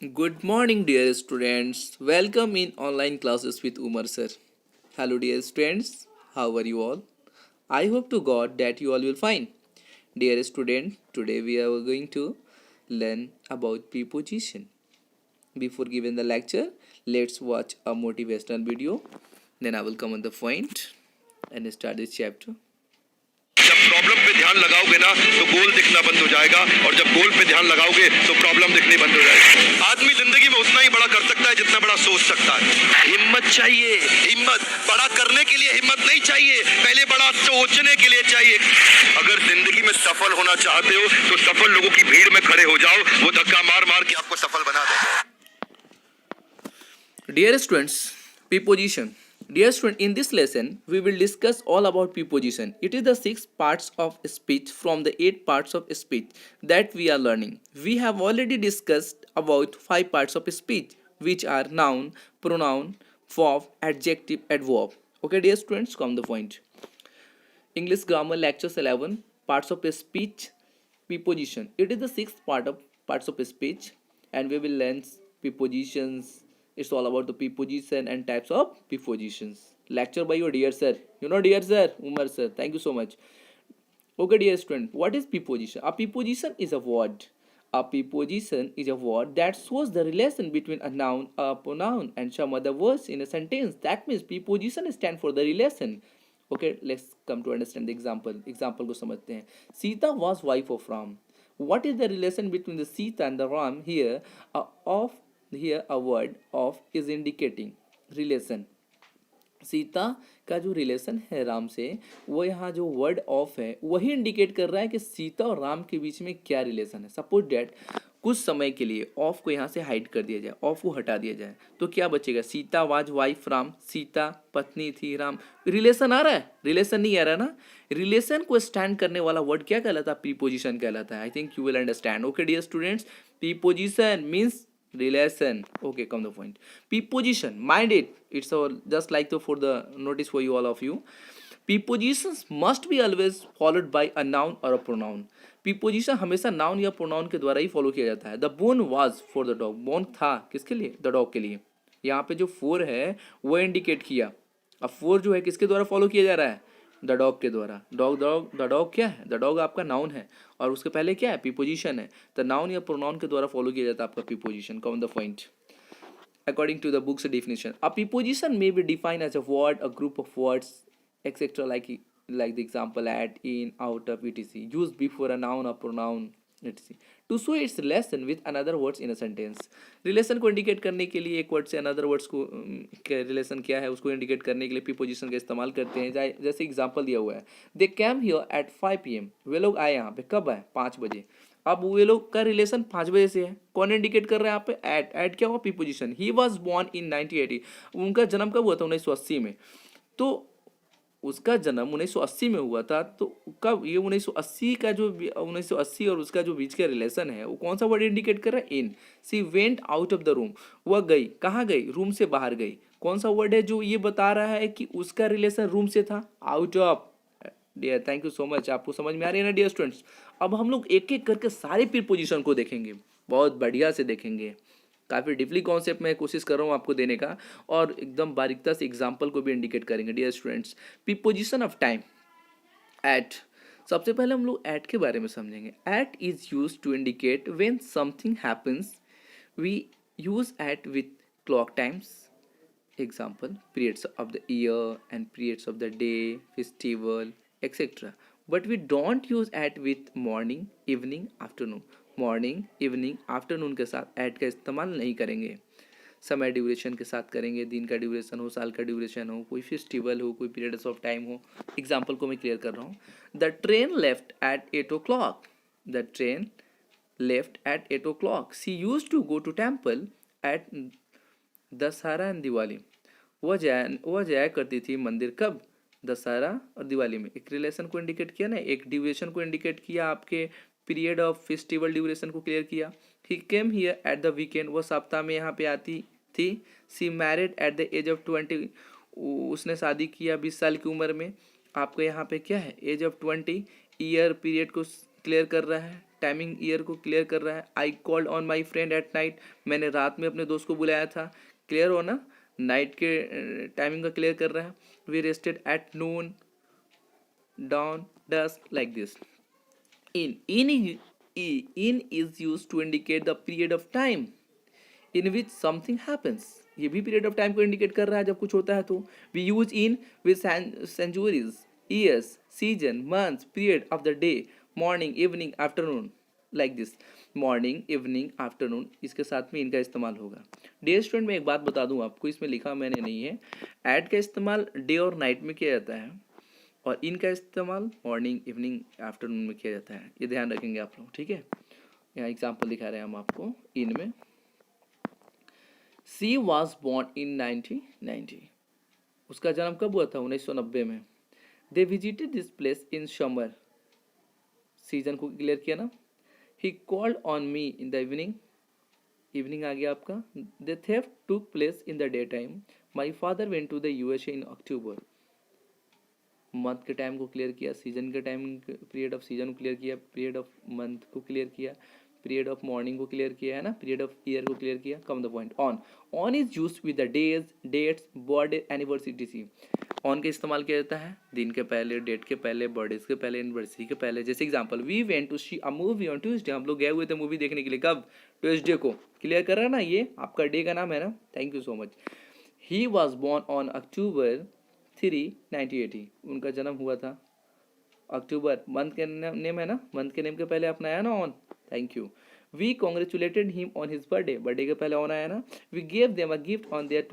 Good morning, dear students. Welcome in online classes with Umar sir. Hello, dear students. How are you all? I hope to God that you all will fine. Dear student, today we are going to learn about preposition. Before giving the lecture, let's watch a motivational video. Then I will come on the point and start this chapter. जब problem पे ध्यान लगाओगे ना तो गोल दिखना बंद हो जाएगा और जब गोल पे ध्यान लगाओगे तो प्रॉब्लम दिखनी बंद हो जाएगी। आदमी जिंदगी में उतना ही बड़ा कर सकता है जितना बड़ा सोच सकता है। हिम्मत चाहिए, हिम्मत बड़ा करने के लिए हिम्मत नहीं चाहिए, पहले बड़ा सोचने के लिए चाहिए। अगर जिंदगी में सफल होना चाहते हो तो सफल लोगों की भीड़ में खड़े हो जाओ, वो धक्का मार मार के आपको सफल बना देगा। Dear students, preposition. Dear student, in this lesson, we will discuss all about preposition. It is the 6 parts of speech from the 8 parts of speech that we are learning. We have already discussed about 5 parts of speech, which are noun, pronoun, verb, adjective, adverb. Okay, dear students, come the point. English Grammar Lectures 11, Parts of Speech, Preposition. It is the 6th parts of speech, and we will learn prepositions. It's all about the preposition and types of prepositions. Lecture by your dear sir. You know, dear sir, Umar sir. Thank you so much. Okay, dear student, what is preposition? A preposition is a word. A preposition is a word that shows the relation between a noun, a pronoun, and some other words in a sentence. That means preposition stands for the relation. Okay, let's come to understand the example. Example को समझते हैं. Sita was wife of Ram. What is the relation between the Sita and the Ram here? Here a word of is indicating relation. Sita का जो relation है राम से, वो यहाँ जो वर्ड ऑफ है वही इंडिकेट कर रहा है कि सीता और राम के बीच में क्या रिलेशन है. सपोज डैट कुछ समय के लिए ऑफ को यहाँ से हाइड कर दिया जाए, ऑफ को हटा दिया जाए, तो क्या बचेगा? Sita was wife Ram. सीता पत्नी थी राम. रिलेशन आ रहा है? रिलेशन नहीं आ रहा ना. रिलेशन को स्टैंड करने वाला वर्ड क्या कहलाता है? प्रीपोजिशन कहलाता है. I think you will understand. Okay dear students, preposition means relation. Okay, come the point. Preposition, mind it, it's just like for the notice for you, all of you. Prepositions must be always followed by a noun or a pronoun. Preposition हमेशा noun या pronoun के द्वारा ही follow किया जाता है. The bone was for the dog. bone था किसके लिए? The dog के लिए. यहाँ पे जो for है वो इंडिकेट किया. अब for जो है किसके द्वारा फॉलो किया जा रहा है? द डॉग के द्वारा. द डॉग क्या है? द डॉग आपका नाउन है और उसके पहले क्या है? प्रीपोजिशन है. तो नाउन या प्रोनाउन के द्वारा फॉलो किया जाता है आपका preposition. Come the point. According to the book's definition, a preposition may be defined as a word, a group of words, etc. Like the example at, in, out of, etc. used before a noun or pronoun, etc. To show its relation with another words in a sentence. Relation को indicate करने के लिए एक word से another words को relation क्या है उसको इंडिकेट करने के लिए प्रीपोजिशन का इस्तेमाल करते हैं. जैसे एग्जांपल दिया हुआ है, दे कैम हियर एट 5 PM. वे लोग आए यहाँ पे कब आए? 5 बजे. अब वे लोग का रिलेशन 5 बजे से है. कौन इंडिकेट कर रहा है यहाँ पे? एट. एट क्या हुआ? प्रीपोजिशन. ही वॉज बॉर्न इन 1980. उनका जन्म कब हुआ था? 1980 में. तो उसका जन्म 1980 में हुआ था. तो कब ये 1980 का जो 1980 और उसका जो बीच का रिलेशन है वो कौन सा वर्ड इंडिकेट कर रहा है? In. She went out of the room. वह गई. कहाँ गई? रूम से बाहर गई. कौन सा वर्ड है जो ये बता रहा है कि उसका रिलेशन रूम से था? Out of. Dear thank you so much. आपको समझ में आ रही है ना डियर स्टूडेंट्स? अब हम लोग एक एक करके सारे प्रीपोजिशन को देखेंगे, बहुत बढ़िया से देखेंगे. काफ़ी डीपली कॉन्सेप्ट में कोशिश कर रहा हूँ आपको देने का और एकदम बारीकता से एग्जाम्पल को भी इंडिकेट करेंगे. Dear students, preposition of time. At. सबसे पहले हम लोग एट के बारे में समझेंगे. At is use to indicate when something happens. We use at with clock times. Example, periods of the year and periods of the day, festival, etc. But we don't use at with morning, evening, afternoon. Morning, evening, afternoon के साथ eight का इस्तेमाल नहीं करेंगे. समय duration के साथ करेंगे. दिन का ड्यूरेशन हो, साल का ड्यूरेशन हो, कोई फेस्टिवल हो, कोई पीरियड्स ऑफ टाइम हो. एग्जाम्पल को मैं क्लियर कर रहा हूँ. The train left at 8 o'clock. The train left at 8 o'clock. She use to go to temple at Dussehra and Diwali. वह जाया करती थी मंदिर कब? दशहरा और दिवाली में. एक रिलेशन को इंडिकेट किया ना, एक ड्यूरेशन को इंडिकेट किया, आपके पीरियड ऑफ फेस्टिवल ड्यूरेशन को क्लियर किया. He came here at the weekend. वह सप्ताह में यहाँ पे आती थी. She married at the age of 20. उसने शादी किया 20 साल की उम्र में. आपको यहाँ पे क्या है? Age of 20. ईयर पीरियड को क्लियर कर रहा है. टाइमिंग ईयर को क्लियर कर रहा है. I called on my friend at night, मैंने रात में अपने दोस्त को बुलाया था. क्लियर हो ना, नाइट के टाइमिंग का क्लियर कर रहा है. We rested at noon, dawn, dusk, like this. In is used to indicate the period of time in which something happens. ये भी पीरियड ऑफ टाइम को इंडिकेट कर रहा है जब कुछ होता है. तो we use in with centuries, years, season, months, period of the day, morning, evening, afternoon, like this. Morning, evening, afternoon, इसके साथ में इनका इस्तेमाल होगा. डियर स्टूडेंट, मैं एक बात बता दूं आपको, इसमें लिखा मैंने नहीं है. एट का इस्तेमाल डे और नाइट में किया जाता है और इनका इस्तेमाल मॉर्निंग, इवनिंग, आफ्टरनून में किया जाता है. ये ध्यान रखेंगे आप लोग, ठीक है. यहाँ एग्जाम्पल दिखा रहे हैं हम आपको इन में. She was born in 1990. उसका जन्म कब हुआ था? 1990 में. They visited this place in summer. Season को क्लियर किया ना. He called on me in the evening. Evening आ गया आपका. The theft took place in the day time. My father went to the USA in October. Month के time को clear किया, season के टाइम, पीरियड ऑफ सीजन को clear किया, period of month को क्लियर किया, पीरियड ऑफ मॉर्निंग को clear किया है ना, पीरियड ऑफ ईयर को क्लियर किया. Come the point. On is used with the days, dates, birthday, anniversary, etc. On का इस्तेमाल किया जाता है दिन के पहले, डेट के पहले, बर्थडे के पहले, एनिवर्सरी के पहले. जैसे example, we went to see a movie on Tuesday. हम लोग गए हुए थे मूवी देखने के लिए. कब? ट्यूसडे को. क्लियर कर रहा है ना, ये आपका डे का नाम है ना. Thank you so much. He was born on October 3, 1980. उनका जन्म हुआ था अक्टूबर. मंथ के नेम है ना, मंथ के नेम के पहले अपना आया ना on. Thank you. We congratulated him on his birthday. Birthday के पहले ऑन आया ना. We gave them a gift on their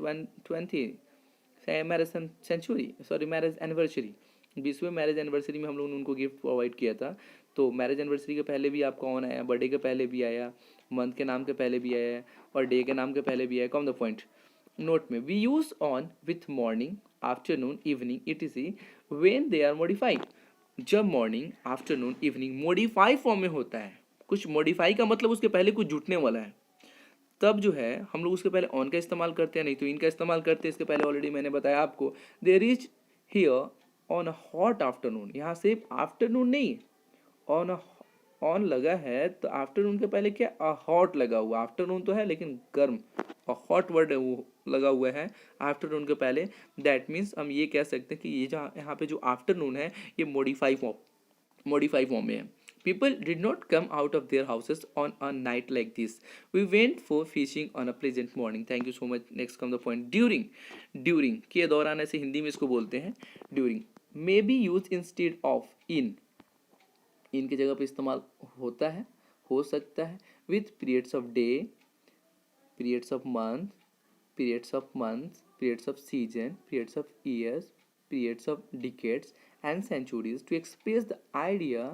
20 marriage century, sorry marriage anniversary. 20वें मैरिज एनिवर्सरी में हम लोगों ने उनको गिफ्ट प्रोवाइड किया था. तो मैरिज एनिवर्सरी के पहले भी आपका ऑन आया, बर्थडे के पहले भी आया, मंथ के नाम के पहले भी आया और डे के नाम के पहले भी आया. Come the point. नोट में we use on with morning, afternoon, evening, etc when they are modified. जब morning, afternoon, evening modify form में होता है, कुछ मॉडिफाई का मतलब उसके पहले कुछ जुटने वाला है, तब जो है हम लोग उसके पहले ऑन का इस्तेमाल करते हैं, नहीं तो इनका इस्तेमाल करते हैं. इसके पहले ऑलरेडी मैंने बताया आपको. They reach here on a hot afternoon. यहाँ सिर्फ आफ्टरनून नहीं, ऑन लगा है तो आफ्टरनून के पहले क्या, अ हॉट लगा हुआ. आफ्टरनून तो है लेकिन गर्म, अ हॉट वर्ड वो लगा हुआ है आफ्टरनून के पहले. दैट मीन्स हम ये कह सकते हैं कि ये जहाँ यहाँ पे जो आफ्टरनून है ये मॉडिफाई फॉर्म में है. People did not come out of their houses on a night like this. We went for fishing on a pleasant morning. Thank you so much. Next come the point. During के दौरान ऐसे हिंदी में इसको बोलते हैं. During may be used instead of in. in की जगह पे इस्तेमाल होता है, हो सकता है. With periods of day, periods of month, periods of season, periods of years, periods of decades and centuries to express the idea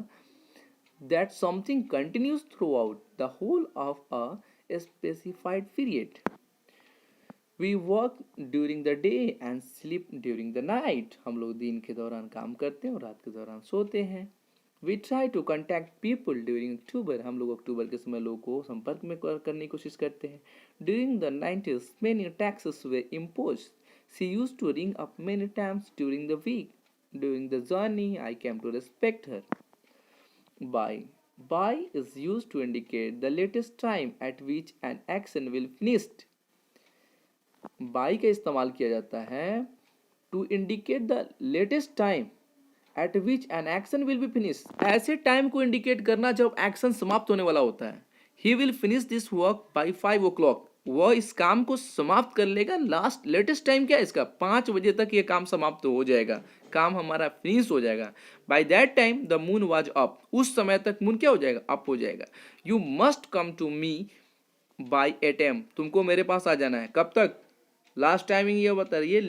that something continues throughout the whole of a specified period. We work during the day and sleep during the night. हम लोग दिन के दौरान काम करते हैं और रात के दौरान सोते हैं. We try to contact people during October. हम लोग अक्टूबर के समय लोगों को संपर्क में करने की कोशिश करते हैं. During the 90s, many taxes were imposed. She used to ring up many times during the week. During the journey, I came to respect her. By is used to indicate the latest time at which an action will finished. By का इस्तेमाल किया जाता है to indicate the latest time at which an action will be finished. ऐसे time को indicate करना जब action समाप्त होने वाला होता है. He will finish this work by 5 o'clock. वह इस काम को समाप्त कर लेगा. लास्ट लेटेस्ट टाइम क्या है इसका? 5 बजे तक ये काम समाप्त हो जाएगा, काम हमारा फिनिश हो जाएगा. By that time the moon was up. उस समय तक मून क्या हो जाएगा? अप हो जाएगा. You must come to me by 8 AM. तुमको मेरे पास आ जाना है. कब तक? लास्ट टाइमिंग ये बता रही है.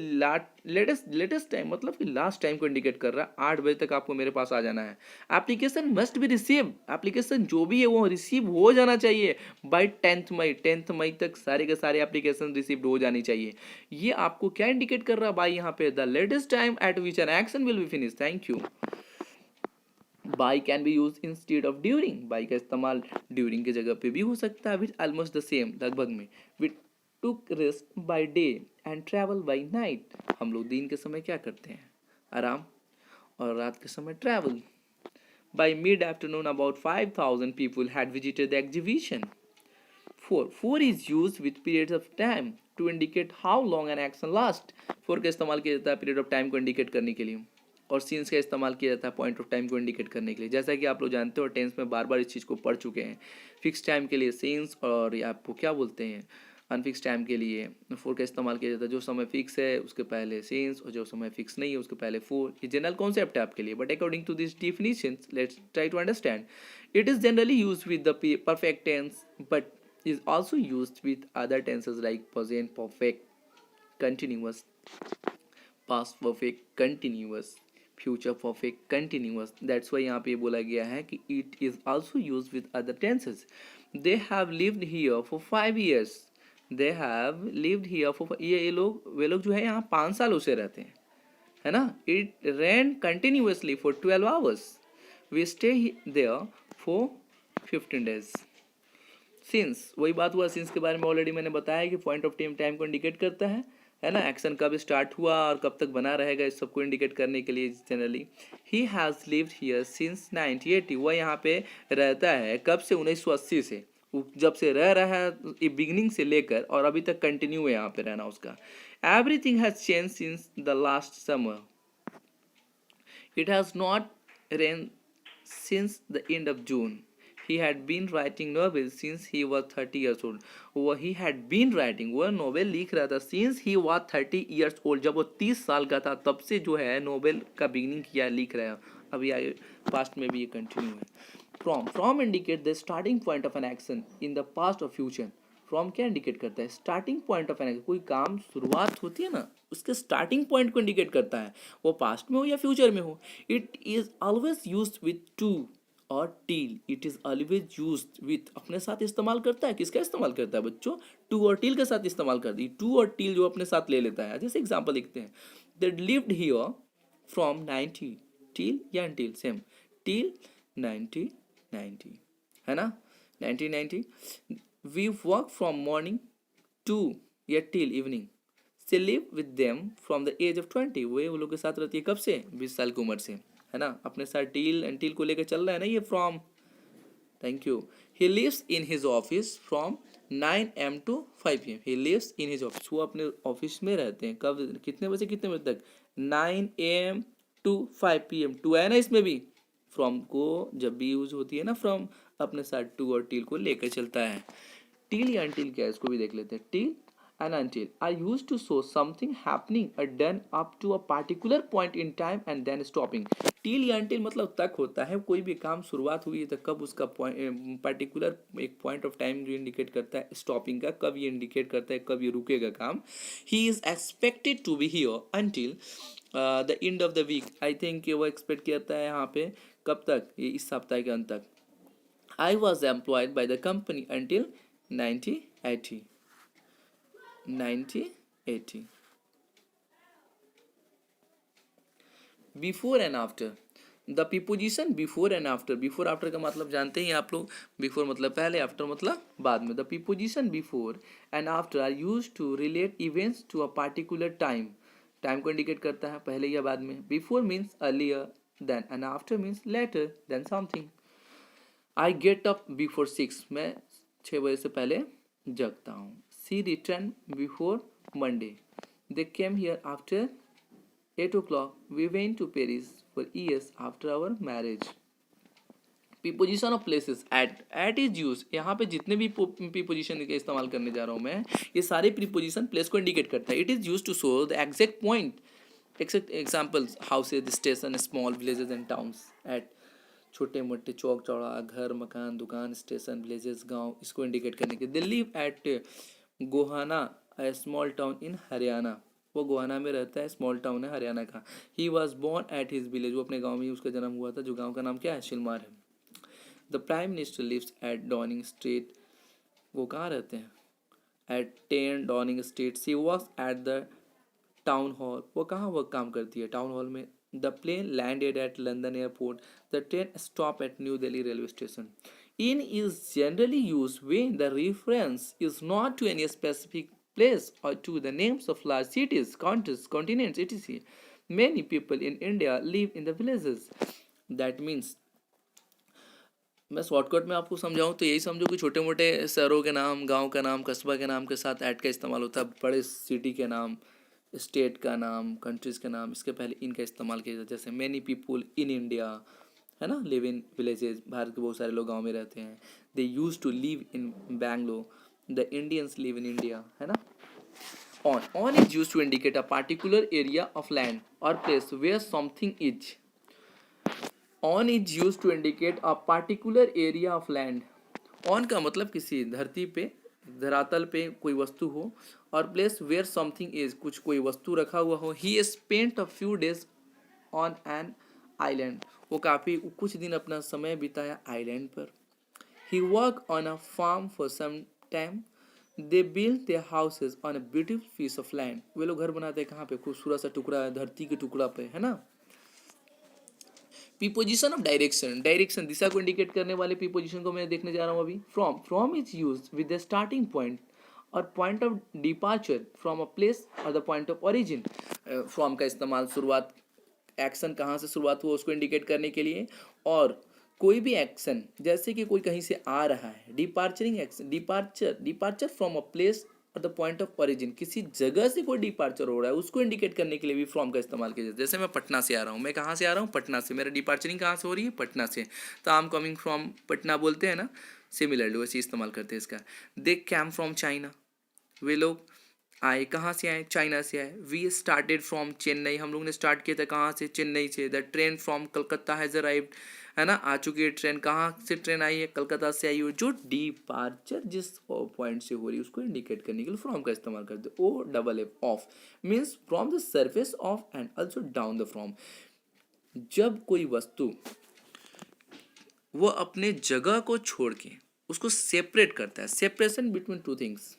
लेटेस्ट टाइम मतलब कि लास्ट टाइम को इंडिकेट कर रहा है. 8 बजे तक आपको मेरे पास आ जाना है. Application must be receive. Application जो भी है वो रिसीव हो जाना चाहिए बाय 10th मई. 10th मई तक सारे के सारे एप्लीकेशन रिसीव हो जानी चाहिए. ये आपको क्या इंडिकेट कर रहा है बाय यहाँ पे? The latest time at which an action will be finish. Thank you. By can be use instead of during. By का इस्तेमाल ड्यूरिंग की जगह पे भी हो सकता है. विच ऑलमोस्ट द सेम, लगभग में. With took rest by day and travel by night. हम लोग दिन के समय क्या करते हैं? आराम, और रात के समय travel. By mid-afternoon, about 5,000 people had visited the exhibition. 4. 4 is used with periods of time to indicate how long an action lasts. 4 का इस्तेमाल किया जाता है पीरियड ऑफ टाइम को इंडिकेट करने के लिए, और सीन्स का इस्तेमाल किया जाता है पॉइंट ऑफ टाइम को इंडिकेट करने के लिए। जैसा कि आप लोग जानते हो, टेंस में बार बार इस चीज़ को पढ़ चुके हैं। फिक्स टाइम के लिए सीन्स, और आपको क्या बोलते हैं, अनफिक्स टाइम के लिए 4 का इस्तेमाल किया जाता है। जो समय फिक्स है उसके पहले सीन्स, और जो समय फिक्स नहीं है उसके पहले 4। ये जनरल कॉन्सेप्ट है आपके लिए, but according to this definition let's try to understand. It is generally use with the perfect tense, but is also used with other tenses like present perfect continuous, past perfect continuous, future perfect continuous. That's why यहाँ पे बोला गया है कि it is also used with other tenses. They have lived here for 5 years. They have lived here for ये लोग वे लोग जो है यहाँ 5 सालों से रहते हैं, है ना। It rained continuously for 12 hours. We stay there for 15 days. Since, वही बात हुआ, सिंस के बारे में ऑलरेडी मैंने बताया कि पॉइंट ऑफ टाइम को इंडिकेट करता है ना। एक्शन कब स्टार्ट हुआ और कब तक बना रहेगा, इस सबको इंडिकेट करने के लिए generally. He has lived here since 1980। वह यहाँ पे रहता है कब से, 1980 से। जब से रह रहा है बिगिनिंग से लेकर, और अभी तक कंटिन्यू है यहाँ पे रहना उसका। Everything has change since the last summer. It has not rain since the end of June. He had been writing novels since he was 30 years old. He had been writing, वह novel लिख रहा था since he was 30 years old. जब वो 30 साल का था तब से जो है नोवेल का बिगिनिंग किया, लिख रहा है। अभी आगे पास्ट में भी ये कंटिन्यू है। From indicate the starting point of an action in the past or future. From क्या इंडिकेट करता है, starting point of an action. कोई काम शुरुआत होती है ना, उसके स्टार्टिंग पॉइंट को इंडिकेट करता है, वो पास्ट में हो या फ्यूचर में हो। It is always used with to or till. It is always used with, अपने साथ इस्तेमाल करता है। किसका इस्तेमाल करता है बच्चों, टू और टील के साथ इस्तेमाल करती है। टू और टील जो अपने साथ ले लेता है। जैसे एग्जांपल लिखते हैं, they lived here from 90, till या टील सेम, टील 1990, है ना, 1990। We work from morning to या till evening. Say live with them from the age of 20। वो लोग के साथ रहती है कब से, 20 साल की उम्र से, है ना। अपने साथ टील एंड टील को लेकर चल रहा है ना ये from. Thank you. He lives in his office from 9 AM to 5 PM। He lives in his office, वो अपने ऑफिस में रहते हैं कब, कितने बजे कितने बजे तक, 9 AM to 5 PM। टू है ना इसमें भी, फ्रॉम को जब भी यूज होती है ना फ्रॉम, अपने साथ टू और टील को लेकर चलता है। टील या अनटिल क्या है, इसको भी देख लेते हैं। Till and until are used to show something happening or done up to a particular point in time and then stopping. till या until मतलब तक होता है, कोई भी काम शुरुआत हुई है तो कब उसका पर्टिकुलर एक पॉइंट ऑफ टाइम जो इंडिकेट करता है स्टॉपिंग का, कब ये इंडिकेट करता है कब ये रुकेगा काम। He is expected to be here until the end of the week. I think वो एक्सपेक्ट करता है यहाँ पे कब तक, ये इस सप्ताह के अंत तक। I was employed by the company until 1980। 1980। Before and after, the preposition before and after. Before after का मतलब जानते हैं आप लोग, बिफोर मतलब पहले, आफ्टर मतलब बाद में। The preposition before and after are used to relate events to a particular time. Time को इंडिकेट करता है पहले या बाद में। Before means earlier than, and after means later than something. I get up before 6। मैं 6 बजे से पहले जगता हूँ। She returned before Monday. They came here after 8 o'clock. We went to Paris for years after our marriage. Preposition of places at is used। यहाँ पे जितने भी preposition का इस्तेमाल करने जा रहा हूँ मैं, ये सारे preposition place को indicate करता है। It is used to show the exact point. Examples: houses, station, small villages and towns. At छोटे मोटे चौक चौड़ा, घर मकान दुकान, स्टेशन, विलेजेस गांव, इसको इंडिकेट करने के। They live at Gohana, A small town in Haryana. वो गोहाना में रहता है, स्मॉल टाउन है हरियाणा का। He was born at his village. वो अपने गांव में ही उसका जन्म हुआ था, जो गांव का नाम क्या है, शिलमार है। The prime minister lives at Downing Street. वो कहाँ रहते हैं, at 10 Downing Street. She works at the town hall. वो कहाँ वर्क काम करती है, टाउन हॉल में। The plane landed at London airport. The train stop at new Delhi railway station. In is generally used when the reference is not to any specific place or to the names of large cities, countries, continents, etc. Many people in India live in the villages. That means मैं shortcut में आपको समझाऊं तो यही समझो कि छोटे मोटे शहरों के नाम, गांव का नाम, कस्बा के नाम के साथ ऐट का इस्तेमाल होता है। बड़े सिटी के नाम, स्टेट का नाम, कंट्रीज के नाम, इसके पहले इनका इस्तेमाल किया जाता है। जैसे मैनी पीपुल इन इंडिया, है ना, लिव इन विलेजेस, भारत के बहुत सारे लोग गांव में रहते हैं। They use to live in Bangalore, the Indians live in India, है ना। On is used to indicate a particular area of land or place where something is. On is used to indicate a particular area of land. On का मतलब किसी धरती पे, धरातल पे कोई वस्तु हो, और प्लेस वेयर समथिंग इज, कुछ कोई वस्तु रखा हुआ हो। ही spent a few days on an island, वो काफ़ी कुछ दिन अपना समय बिताया आइलैंड पर। He worked on a farm for some time. They built their houses on a beautiful piece of land. वे लोग घर बनाते हैं कहाँ पे? खूबसूरत सा टुकड़ा है, धरती के टुकड़ा पे, है ना। प्रीपोजिशन ऑफ डायरेक्शन, डायरेक्शन दिशा को इंडिकेट करने वाले प्रीपोजिशन को मैं देखने जा रहा हूँ अभी। From is use with the starting point or point of departure from a place or the point of origin. From का इस्तेमाल शुरुआत, एक्शन कहाँ से शुरुआत हुआ उसको इंडिकेट करने के लिए, और कोई भी एक्शन जैसे कि कोई कहीं से आ रहा है, departuring action, departure from a place or the point of origin, किसी जगह से कोई डिपार्चर हो रहा है उसको इंडिकेट करने के लिए भी फ्रॉम का इस्तेमाल किया जाता है। जैसे मैं पटना से आ रहा हूँ, मैं कहाँ से आ रहा हूँ? पटना से। मेरा डिपार्चरिंग कहाँ से हो रही है? पटना से, तो I am coming from Patna बोलते हैं ना, सिमिलरली वैसे इस्तेमाल करते हैं इसका। दे कैम फ्रॉम चाइना, वे लोग आए, कहाँ से आए? चाइना से आए। वी स्टार्टेड फ्रॉम चेन्नई, हम लोग ने स्टार्ट किया था कहाँ से? चेन्नई से। The train from Calcutta has arrived, है ना, आ चुकी है ट्रेन। कहाँ से ट्रेन आई है? कलकत्ता से आई हो। जो डिपार्चर जिस पॉइंट से हो रही है उसको इंडिकेट करने के लिए फ्रॉम का इस्तेमाल करते हैं। O double F, off means from the surface of and also down the from. जब कोई वस्तु वो अपने जगह को छोड़ के उसको सेपरेट करता है, सेपरेशन बिटवीन टू थिंग्स।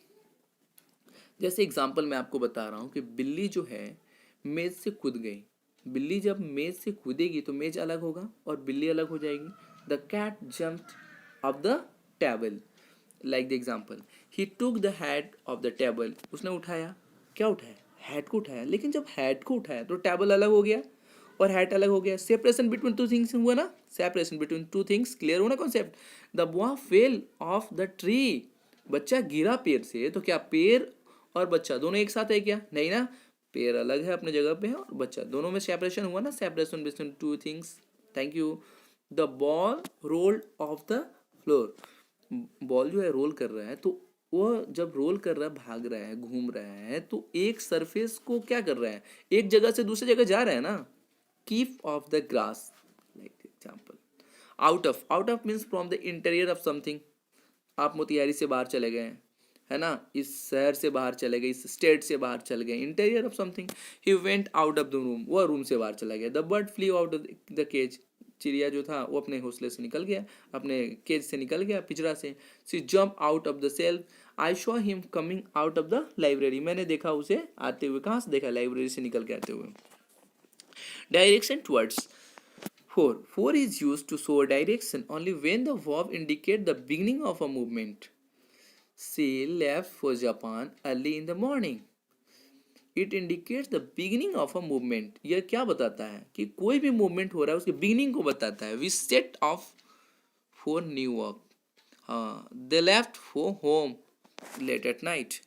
जैसे एग्जाम्पल मैं आपको बता रहा हूँ कि बिल्ली जो है मेज से कूद गई। बिल्ली जब मेज से कूदेगी तो मेज अलग होगा और बिल्ली अलग हो जाएगी। The cat jumped off the table, like the example. He took the head off the table, उसने उठाया, क्या उठाया? हेड को उठाया। लेकिन जब हेड को उठाया तो टेबल अलग हो गया और हेड अलग हो गया। सेपरेशन बिटवीन टू थिंग्स हुआ ना, separation between two things, clear हुआ ना concept. The boy fell off the tree, बच्चा गिरा पेड़ से, तो क्या पेड़ और बच्चा दोनों एक साथ है क्या? नहीं ना, पेड़ अलग है अपने जगह पे है और बच्चा, दोनों में सेपरेशन हुआ ना, separation between two things. Thank you. The ball rolled of the floor, ball जो है रोल कर रहा है, तो वो जब रोल कर रहा है, भाग रहा है, घूम रहा है, तो एक सरफेस को क्या कर रहा है? एक जगह से दूसरी जगह जा रहा है ना। Keep of the grass, like example. Out of means from the interior of something. आप मोतिहारी से बाहर चले गए, है ना, इस शहर से बाहर चले गए, इस स्टेट से बाहर चले गए, interior of something. He went out of the room, वो रूम से बाहर चला गया। The bird flew out of the cage, चिड़िया जो था वो अपने घोंसले से निकल गया, अपने केज से निकल गया, पिंजरा से। She jump out of the self, I saw him coming out of the library, मैंने देखा उसे आते हुए, कहाँ से देखा? लाइब्रेरी से निकल के आते हुए। Direction towards, four is used to show direction only when the verb indicate the beginning of a movement. She left for Japan early in the morning. It indicates the beginning of a movement. यह क्या बताता है? कि कोई भी movement हो रहा है उसके बिगिनिंग को बताता है। We set off for New York. हाँ, they left for home late at night.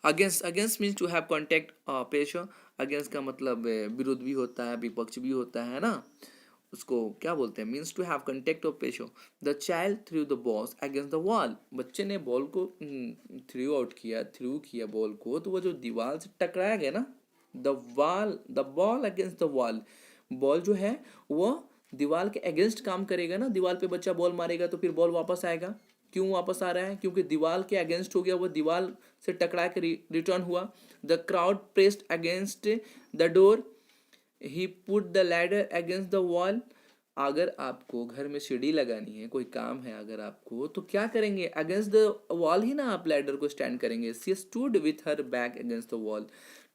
Against means to have contact, पेशा। against का मतलब विरुद्ध भी होता है, विपक्ष भी होता है ना, उसको क्या बोलते हैं? Means to have contact of पेशो। The child threw the ball against the wall, बच्चे ने बॉल को थ्रू किया बॉल को, तो वो जो दीवार से टकराया गया ना, the ball against the wall, ball जो है वो दीवार के अगेंस्ट काम करेगा ना, दीवार पे बच्चा बॉल मारेगा तो फिर बॉल वापस आएगा। क्यों वापस आ रहा है? क्योंकि दीवार के अगेंस्ट हो गया, वो दीवार से टकरा के रिटर्न हुआ। The crowd pressed against the door, he put the ladder against the wall. अगर आपको घर में सीढ़ी लगानी है, कोई काम है अगर आपको, तो क्या करेंगे? अगेंस्ट द वॉल ही ना आप लैडर को स्टैंड करेंगे। सी stood with her back against the wall.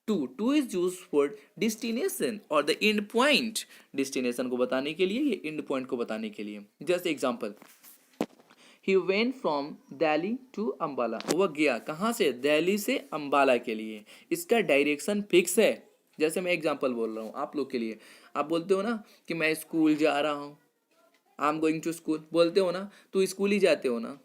Two is use for destination और द एंड पॉइंट, डेस्टिनेशन को बताने के लिए, ये एंड पॉइंट को बताने के लिए। जैसे example, he went from Delhi to Ambala, वह गया कहाँ से? दिल्ली से अम्बाला के लिए। इसका डायरेक्शन फिक्स है। जैसे मैं एग्जांपल बोल रहा हूँ आप लोग के लिए, आप बोलते हो ना कि मैं स्कूल जा रहा हूँ, I am going to school बोलते हो ना, तो स्कूल ही जाते हो ना,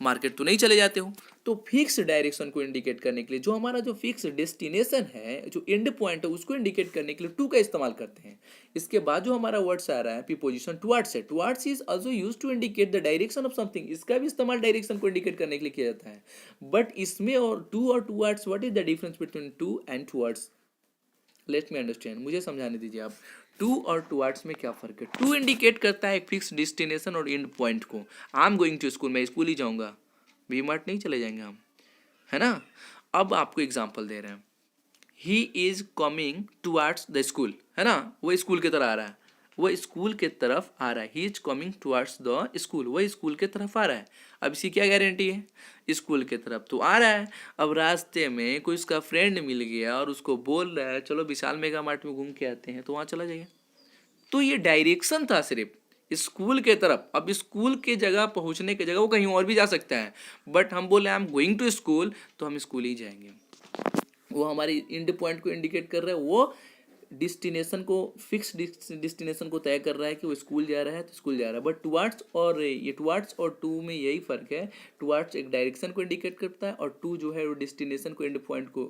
मार्केट तो नहीं चले जाते हो। तो फिक्स डायरेक्शन को इंडिकेट करने के लिए जो हमारा जो फिक्स डेस्टिनेशन है, जो एंड पॉइंट है, उसको इंडिकेट करने के लिए टू का इस्तेमाल करते हैं। इसके बाद जो हमारा वर्ड्स आ रहा है प्रीपोजिशन टुवर्ड्स है, towards is also used to indicate the direction of something, इसका भी इस्तेमाल डायरेक्शन को इंडिकेट करने के लिए किया जाता है। बट इसमें और टू और towards, what is the difference between two and towards? Let me understand, मुझे समझाने दीजिए आप। टू और टुवर्ड्स में क्या फर्क है? टू इंडिकेट करता है एक फिक्स डेस्टिनेशन और एंड पॉइंट को। I am going to school, मैं स्कूल ही जाऊंगा, वी मार्ट नहीं चले जाएंगे हम, है ना। अब आपको एग्जाम्पल दे रहे हैं, he is coming towards the school, है ना, वो स्कूल की तरफ आ रहा है, वो स्कूल के तरफ आ रहा है। He is coming towards the school, वो स्कूल के तरफ आ रहा है। अब इसकी क्या गारंटी है? स्कूल के तरफ तो आ रहा है, अब रास्ते में कोई उसका फ्रेंड मिल गया और उसको बोल रहा है चलो विशाल मेगा मार्ट में घूम के आते हैं, तो वहाँ चला जाइए। तो ये डायरेक्शन था सिर्फ स्कूल के तरफ। अब स्कूल के जगह पहुंचने की जगह वो कहीं और भी जा सकता है, बट हम बोले I am going to school, तो हम स्कूल ही जाएंगे। वो हमारे एंड पॉइंट को इंडिकेट कर रहा है, वो डिस्टिनेशन को, फिक्स डिस्टिनेशन को तय कर रहा है कि वो स्कूल जा रहा है तो स्कूल जा रहा है। बट टुवर्ड्स और ये टुवर्ड्स और टू में यही फर्क है, टुवर्ड्स एक डायरेक्शन को इंडिकेट करता है और टू जो है वो डिस्टिनेशन को, एंड पॉइंट को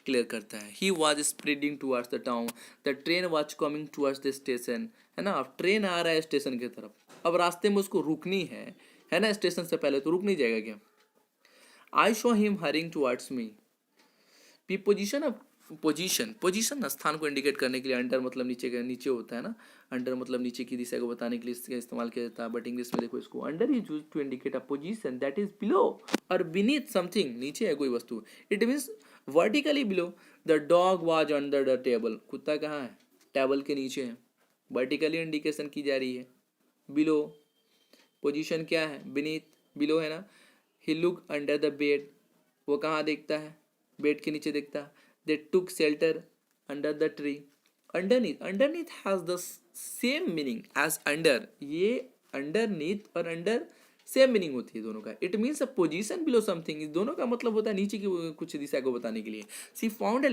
क्लियर करता है। He was spreading towards the town, the train was coming towards the station, है ना। अब ट्रेन आ रहा है स्टेशन की तरफ, अब रास्ते में उसको रुकनी है ना, स्टेशन से पहले तो रुक नहीं जाएगा क्या? I show him hurrying towards me. Preposition of position स्थान को इंडिकेट करने के लिए, अंडर मतलब नीचे का, नीचे होता है ना, अंडर मतलब नीचे की दिशा को बताने के लिए इसका इस्तेमाल किया जाता है। बट इंग्लिश में देखो इसको, under is used to indicate a position that is below और बीनीथ समथिंग, नीचे है कोई वस्तु, it means vertically below. The dog was under the table, कुत्ता कहाँ है? टेबल के नीचे है, वर्टिकली इंडिकेशन की जा रही है। बिलो पोजीशन क्या है? बीनीथ, बिलो है ना। ही लुक अंडर द बेड, वो कहाँ देखता है? बेड के नीचे देखता है। They took shelter under the tree. Underneath has the same meaning as under. ये underneath और under सेम मीनिंग होती है दोनों का। It means a position below something, इस दोनों का मतलब होता है नीचे की कुछ दिशा को बताने के लिए। She found a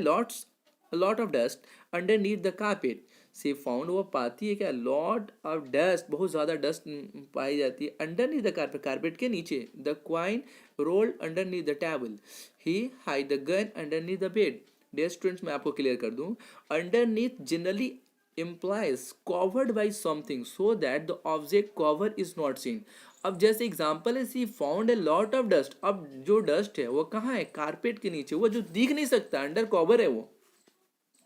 lot of dust underneath the carpet. She found, वो पाती है क्या? लॉट ऑफ डस्ट, बहुत ज़्यादा डस्ट पाई जाती है अंडरनीथ द कारपेट, कारपेट के नीचे। The coin rolled underneath the table, he hide the gun underneath the bed. Dear students, मैं आपको क्लियर कर दूं, underneath generally implies covered by something so that the object cover is not seen. अब जैसे example है, she found a lot of dust, अब जो dust है वो कहाँ है? कारपेट के नीचे, वो जो दिख नहीं सकता, अंडर कवर है वो।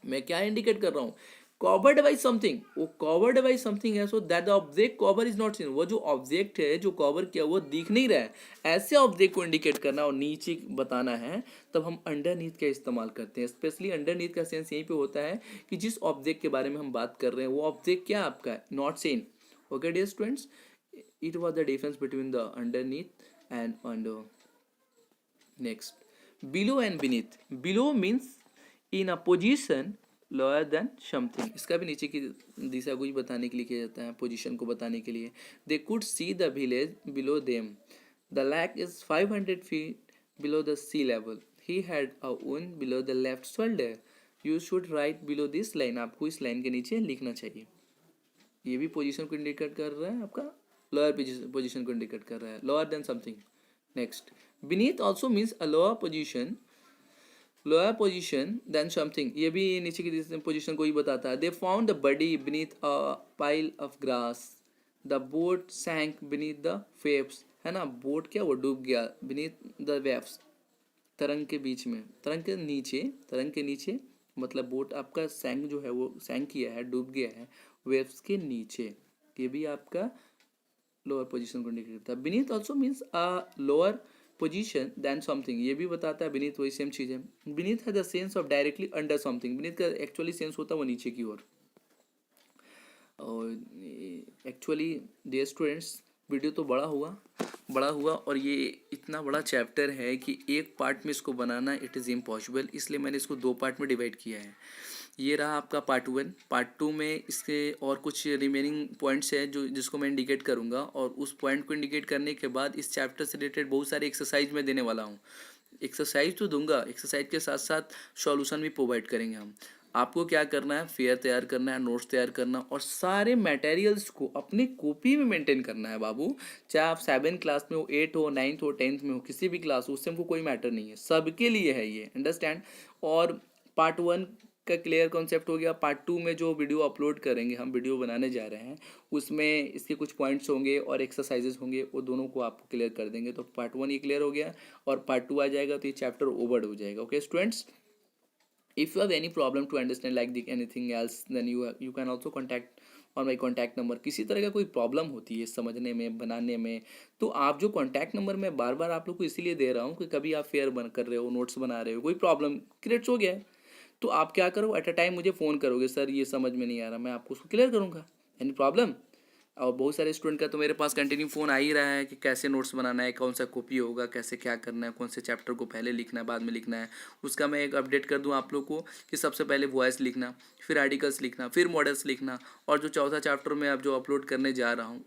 मैं क्या इंडिकेट कर रहा हूँ? कवर्ड बाई समथिंग, वो कवर्ड बाई समथिंग है, so that the object cover is not seen, वो जो ऑब्जेक्ट है जो कवर किया वो दिख नहीं रहा है, ऐसे ऑब्जेक्ट को इंडिकेट करना और नीचे बताना है, तब हम अंडरनीथ का इस्तेमाल करते हैं। स्पेशली अंडरनीथ का सेंस यहीं पे होता है कि जिस ऑब्जेक्ट के बारे में हम बात कर रहे हैं वो ऑब्जेक्ट क्या आपका? Not seen. Okay dear students, it was the difference between the underneath and under. Next, below and beneath. Below means in a position lower than something. इसका भी नीचे की दिशा को ही बताने के लिए किया जाता है, पोजीशन को बताने के लिए। They could see the village below them. The lake is 500 feet below the sea level. He had a wound below the left shoulder. You should write below this line. आपको इस लाइन के नीचे लिखना चाहिए। ये भी पोजीशन को indicate कर रहा है, आपका लोअर पोजीशन को इंडिकेट कर रहा है, lower than something. Next, beneath also means a lower position than something, ये भी नीचे की पोजीशन को ही बताता है। They found the body beneath a pile of grass, the boat sank beneath the waves, है ना, बोट क्या वो डूब गया, बीनीथ द वेव्स, तरंग के बीच में, तरंग के नीचे मतलब बोट आपका सैंक जो है वो सैंक किया है, डूब गया है वेव्स के नीचे, ये भी आपका लोअर पोजीशन को इंडिकेट करता है। Beneath also means a lower position than something, ये भी बताता है बीनीथ वही सेम चीज़ है। बीनीथ है the sense of directly under something, beneath का एक्चुअली सेंस होता है वो नीचे की ओर। और एक्चुअली डियर स्टूडेंट्स, वीडियो तो बड़ा हुआ और ये इतना बड़ा चैप्टर है कि एक पार्ट में इसको बनाना इट इज़ इम्पॉसिबल, इसलिए मैंने इसको 2 पार्ट में डिवाइड किया है। ये रहा आपका पार्ट 1। पार्ट 2 में इसके और कुछ रिमेनिंग पॉइंट्स है जिसको मैं इंडिकेट करूँगा, और उस पॉइंट को इंडिकेट करने के बाद इस चैप्टर से रिलेटेड बहुत सारे एक्सरसाइज मैं देने वाला हूँ। एक्सरसाइज तो दूंगा, एक्सरसाइज के साथ साथ सॉल्यूशन भी प्रोवाइड करेंगे हम। आपको क्या करना है, फेयर तैयार करना है, नोट्स तैयार करना और सारे मटेरियल्स को अपनी कॉपी में मेंटेन करना है बाबू। चाहे आप 7 क्लास में हो, 8 हो, 9th हो, 10th में हो, किसी भी क्लास हो, उससे हमको कोई मैटर नहीं है, सबके लिए है ये, अंडरस्टैंड। और पार्ट 1 का क्लियर कॉन्सेप्ट हो गया। पार्ट 2 में जो वीडियो अपलोड करेंगे, हम वीडियो बनाने जा रहे हैं, उसमें इसके कुछ पॉइंट्स होंगे और एक्सरसाइजेस होंगे, वो दोनों को आपको क्लियर कर देंगे। तो पार्ट 1 ये क्लियर हो गया और पार्ट 2 आ जाएगा तो ये चैप्टर ओवर हो जाएगा। Okay students, if you have any problem to understand like anything else, then you can also contact on my contact number। किसी तरह का कोई प्रॉब्लम होती है समझने में, बनाने में, तो आप जो कॉन्टैक्ट नंबर मैं बार बार आप लोग को इसीलिए दे रहा हूँ कि कभी आप फेयर बन कर रहे हो, नोट्स बना रहे हो, कोई प्रॉब्लम क्रिएट्स हो गया है, तो आप क्या करो, एट अ टाइम मुझे फ़ोन करोगे, सर ये समझ में नहीं आ रहा, मैं आपको उसको क्लियर करूँगा, एनी प्रॉब्लम। और बहुत सारे स्टूडेंट का तो मेरे पास कंटिन्यू फ़ोन आ ही रहा है कि कैसे नोट्स बनाना है, कौन सा कॉपी होगा, कैसे क्या करना है, कौन से चैप्टर को पहले लिखना है, बाद में लिखना है। उसका मैं एक अपडेट कर दूं आप लोग को कि सबसे पहले वॉइस लिखना, फिर आर्टिकल्स लिखना, फिर मॉडल्स लिखना, और जो चौथा चैप्टर में अब जो अपलोड करने जा रहा हूँ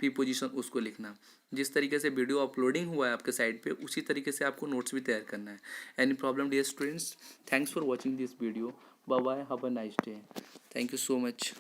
पी पोजीशन, उसको लिखना। जिस तरीके से वीडियो अपलोडिंग हुआ है आपके साइट पे, उसी तरीके से आपको नोट्स भी तैयार करना है। Any problem dear students, thanks for watching this video, bye bye, have a nice day, thank you so much.